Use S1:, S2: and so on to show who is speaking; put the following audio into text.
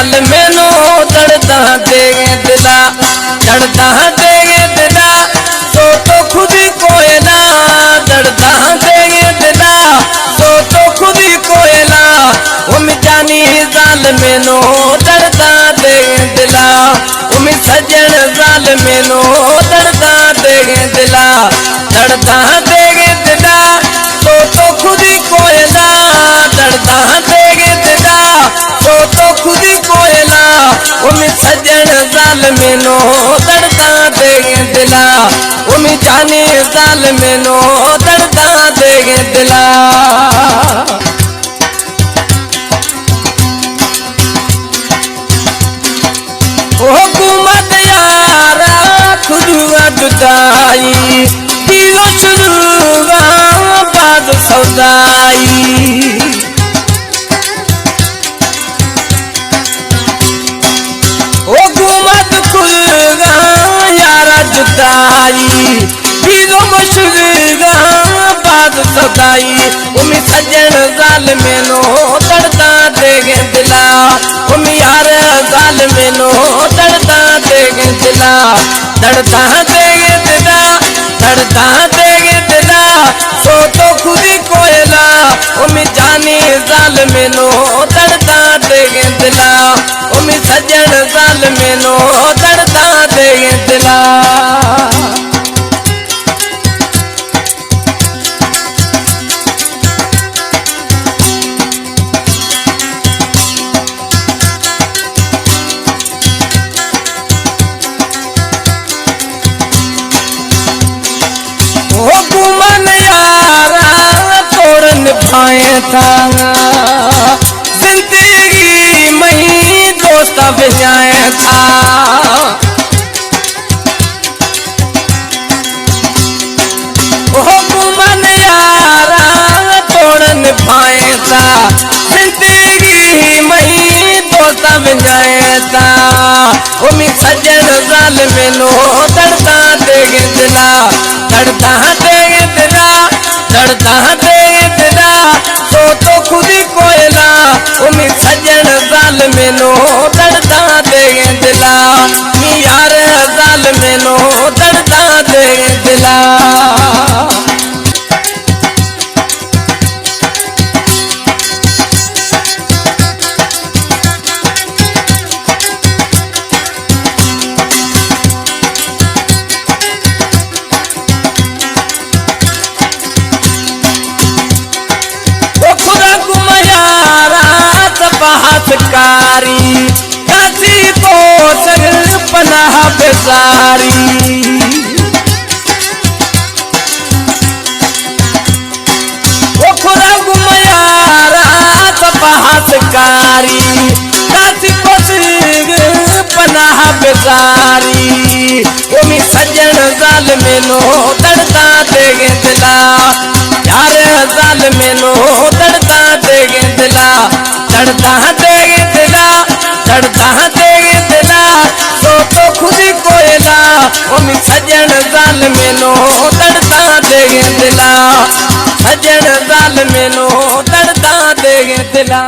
S1: जाल मैनो दर्दा देगे दिला, दर्दा देगे दिला, सो तो खुद ही कोयला, दर्दा देगे दिला, सो तो खुद ही कोयला, उम जानी जाल मैनो दर्दा देगे दिला, उम सजन जाल मैनो दर्दा देगे दिला, दर्दा देगे दिला, सो तो खुद ही कोयला, दर्दा देगे दिला, सो तो खुद ही कोयला, उम सजन जाल मैनो दर्दा देगे दिला, उम जानी जाल मैनो दर्दा देगे दिला। हुकूमत यारा खुदुआ जुदाई, दिलो शुरुआ बाद सौदाई, हुकूमत खुदुआ यारा जुदाई, दिलो शुरुआ बाद सौदाई, उम सजन जाल मैनो दर्दा देगे दिला, उम यार जाल मैनो दर्दा देगे दिला, दर्दा देगे दिला, दर्दा देगे दिला, सो तो खुद ही कोयला, उम जानी जाल मैनो दर्दा देगे दिला, उम सजन जाल मैनो दर्दा देगे दिला। हुकूमन यारा तोड़ निभाए था, जिंदगी मही दोस्त बजाए था, हुकूमन यारा तोड़ निभाए था, जिंदगी मही दोस्त बजाए था, उम सजन जाल मैनो दर्दा देगे दिला, दर्दा देगे दिला, दर्दा देगे दिला, सो तो खुद ही कोयला, उम सजन जाल मैनो दर्दा देगे दिला, यार जाल मैनो दर्दा देगे दिला। कारी काशी को सर पनाह बेजारी, ओ खुदा गुमयारा सपहास कारी काशी को सर पनाह बेजारी, उम सजन जाल मैनो दर्दा देगे दिला, यार जाल मैनो दर्दा देगे दिला, दर्दा देगे दिला, दर्दा देगे दिला, सो तो खुद ही कोयला, उम सजन जाल मैनो दर्दा देगे दिला, सजन जाल मैनो दर्दा देगे दिला।